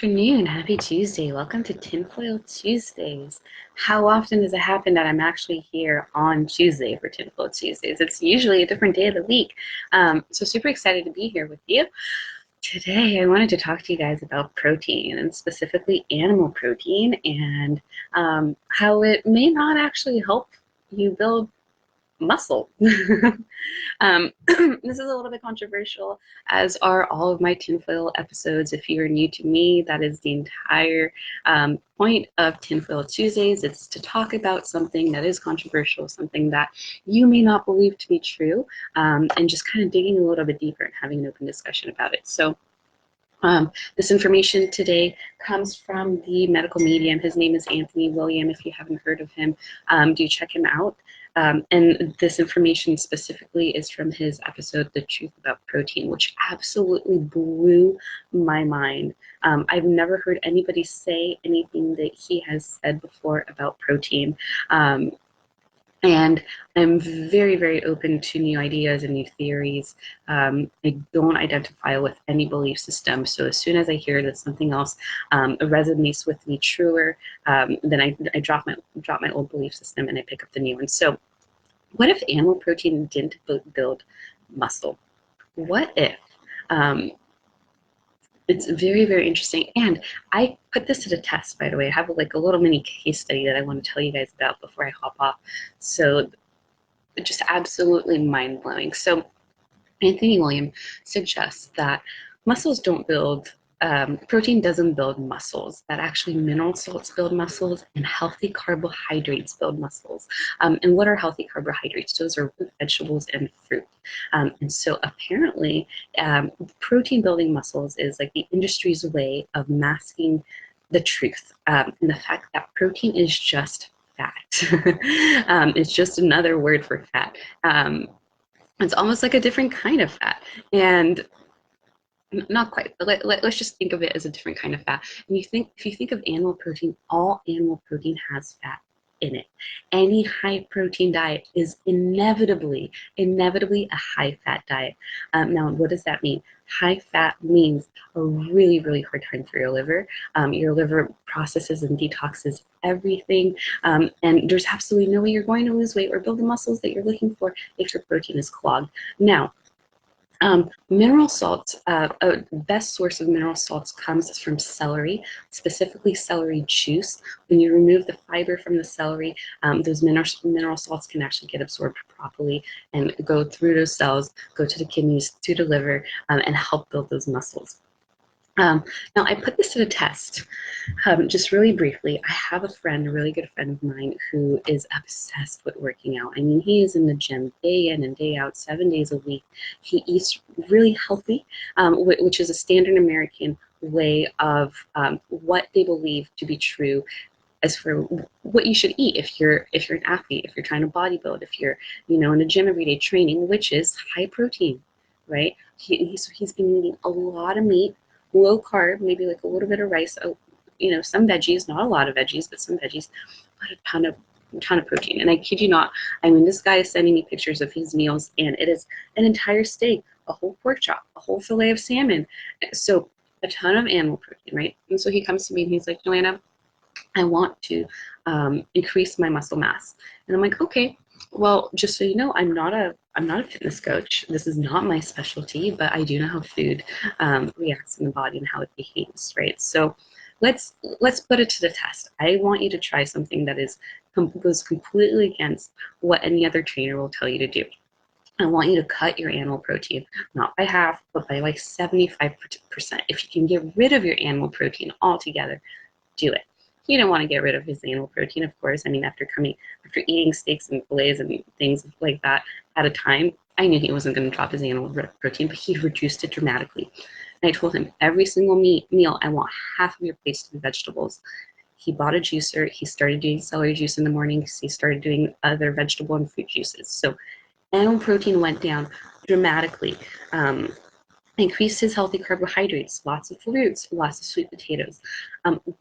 afternoon. Happy Tuesday. Welcome to Tinfoil Tuesdays. How often does it happen that I'm actually here on Tuesday for Tinfoil Tuesdays? It's usually a different day of the week. So super excited to be here with you. Today, I wanted to talk to you guys about protein and specifically animal protein and how it may not actually help you build muscle. This is a little bit controversial, as are all of my tinfoil episodes. If you're new to me, that is the entire point of Tinfoil Tuesdays. It's to talk about something that is controversial, something that you may not believe to be true, and just kind of digging a little bit deeper and having an open discussion about it. So this information today comes from the medical medium. His name is Anthony William. If you haven't heard of him, do check him out. And this information specifically is from his episode, The Truth About Protein, which absolutely blew my mind. I've never heard anybody say anything that he has said before about protein. And I'm very, very open to new ideas and new theories. I don't identify with any belief system. So as soon as I hear that something else resonates with me truer, then I drop my old belief system and I pick up the new one. So what if animal protein didn't build muscle? What if? It's very, very interesting. And I put this to the test, by the way. I have like a little mini case study that I want to tell you guys about before I hop off. So just absolutely mind-blowing. So Anthony William suggests that muscles don't build, protein doesn't build muscles, that actually mineral salts build muscles and healthy carbohydrates build muscles. And what are healthy carbohydrates? Those are root vegetables and fruit. And so apparently protein building muscles is like the industry's way of masking the truth, and the fact that protein is just fat. It's just another word for fat. It's almost like a different kind of fat. And not quite, but let's just think of it as a different kind of fat. And if you think of animal protein, all animal protein has fat in it. Any high protein diet is inevitably a high fat diet. Now, what does that mean? High fat means a really, really hard time for your liver. Your liver processes and detoxes everything, and there's absolutely no way you're going to lose weight or build the muscles that you're looking for if your protein is clogged. Now, mineral salts, a best source of mineral salts comes from celery, specifically celery juice. When you remove the fiber from the celery, those mineral salts can actually get absorbed properly and go through those cells, go to the kidneys, to the liver, and help build those muscles. Now, I put this to the test, just really briefly. I have a friend, a really good friend of mine, who is obsessed with working out. I mean, he is in the gym day in and day out, 7 days a week. He eats really healthy, which is a standard American way of what they believe to be true as for what you should eat if you're an athlete, if you're trying to bodybuild, if you're in the gym every day training, which is high protein, right? He's been eating a lot of meat, low carb, maybe like a little bit of rice, some veggies, not a lot of veggies, but some veggies, but a ton of protein. And I kid you not, I mean, this guy is sending me pictures of his meals, and it is an entire steak, a whole pork chop, a whole fillet of salmon. So a ton of animal protein, right? And so he comes to me and he's like, Joanna, I want to increase my muscle mass. And I'm like, okay, well, just so you know, I'm not a fitness coach. This is not my specialty, but I do know how food reacts in the body and how it behaves, right? So let's put it to the test. I want you to try something that goes completely against what any other trainer will tell you to do. I want you to cut your animal protein, not by half, but by like 75%. If you can get rid of your animal protein altogether, do it. He didn't want to get rid of his animal protein, of course. I mean, after eating steaks and fillets and things like that at a time, I knew he wasn't going to drop his animal protein, but he reduced it dramatically. And I told him, every single meal, I want half of your plate to be vegetables. He bought a juicer. He started doing celery juice in the mornings. He started doing other vegetable and fruit juices. So animal protein went down dramatically. Increased his healthy carbohydrates, lots of fruits, lots of sweet potatoes.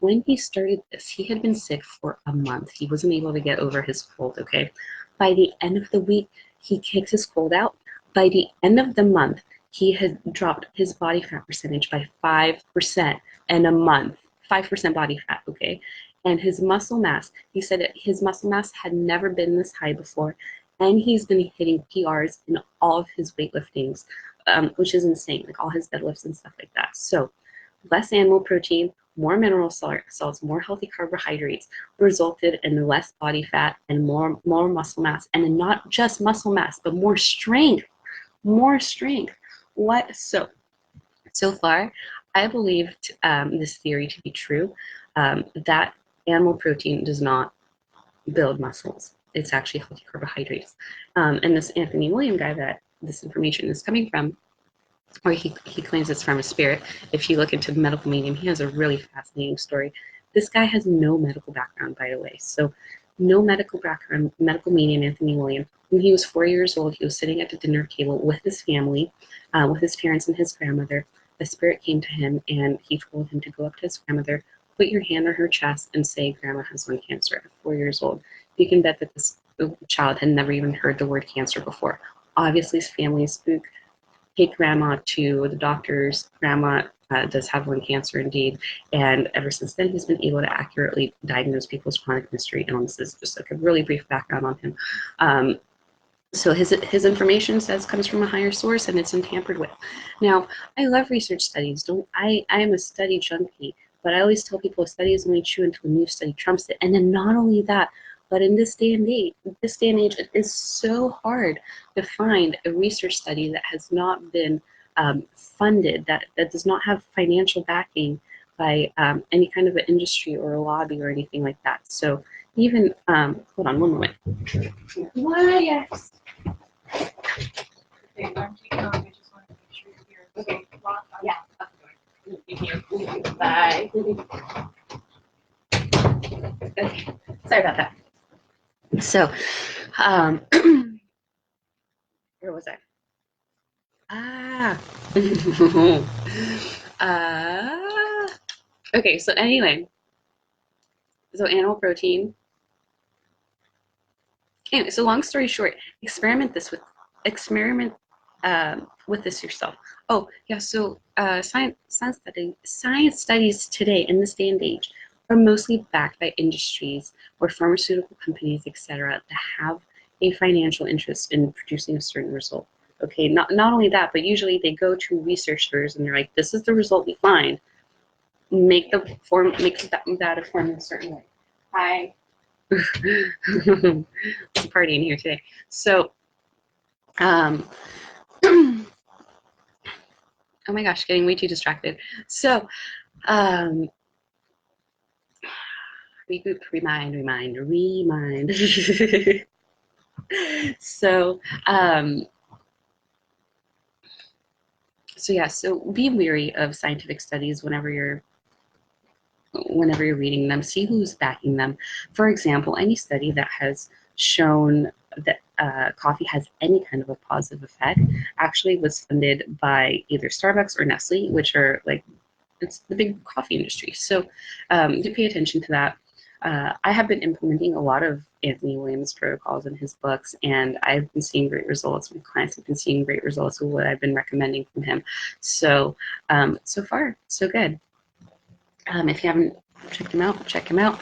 When he started this, he had been sick for a month. He wasn't able to get over his cold, okay? By the end of the week, he kicked his cold out. By the end of the month, he had dropped his body fat percentage by 5% in a month. 5% body fat, okay? And his muscle mass, he said that his muscle mass had never been this high before. And he's been hitting PRs in all of his weightliftings, which is insane, like all his deadlifts and stuff like that. So less animal protein, more mineral salts, more healthy carbohydrates resulted in less body fat and more muscle mass, and not just muscle mass, but more strength, more strength. What so far, I believe this theory to be true, that animal protein does not build muscles. It's actually healthy carbohydrates. And this Anthony William guy that this information is coming from, or he claims it's from a spirit. If you look into the medical medium, he has a really fascinating story. This guy has no medical background, by the way. So no medical background, medical medium, Anthony William. When he was 4 years old, he was sitting at the dinner table with his family, with his parents and his grandmother. The spirit came to him and he told him to go up to his grandmother, put your hand on her chest and say, Grandma has lung cancer at 4 years old. You can bet that this child had never even heard the word cancer before. Obviously, his family is spooked. Take Grandma to the doctors. Grandma does have lung cancer indeed, and ever since then he's been able to accurately diagnose people's chronic mystery illnesses. This is just like a really brief background on him. So his information says comes from a higher source and it's untampered with. Now, I love research studies. I am a study junkie, but I always tell people a study is only true until a new study trumps it. And then not only that, but in this day and age, it is so hard to find a research study that has not been funded, that does not have financial backing by any kind of an industry or a lobby or anything like that. So even, hold on one moment. What? Yes. Okay, I'm taking off. I just want to make sure you're here. Okay. Yeah. Thank you. Bye. Okay. Sorry about that. So, where was I? Okay, so anyway, so animal protein. Anyway, so long story short, experiment with this yourself. Oh yeah, so science studies today in this day and age are mostly backed by industries or pharmaceutical companies, etc., that have a financial interest in producing a certain result. Okay, not only that, but usually they go to researchers and they're like, this is the result we find. Make that a form in a certain way. Hi. It's a party in here today. So, oh my gosh, getting way too distracted. So, regroup, remind. So, so be wary of scientific studies whenever you're reading them. See who's backing them. For example, any study that has shown that coffee has any kind of a positive effect actually was funded by either Starbucks or Nestle, which are like, it's the big coffee industry. So do pay attention to that. I have been implementing a lot of Anthony Williams protocols in his books, and I've been seeing great results. My clients have been seeing great results with what I've been recommending from him. So, so far, so good. If you haven't checked him out, check him out.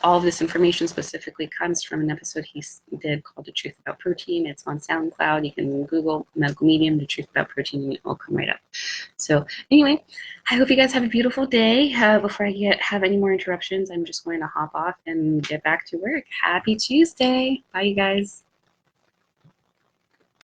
All of this information specifically comes from an episode he did called The Truth About Protein. It's on SoundCloud. You can Google medical medium, The Truth About Protein, and it will come right up. So anyway, I hope you guys have a beautiful day. Before I have any more interruptions, I'm just going to hop off and get back to work. Happy Tuesday. Bye, you guys.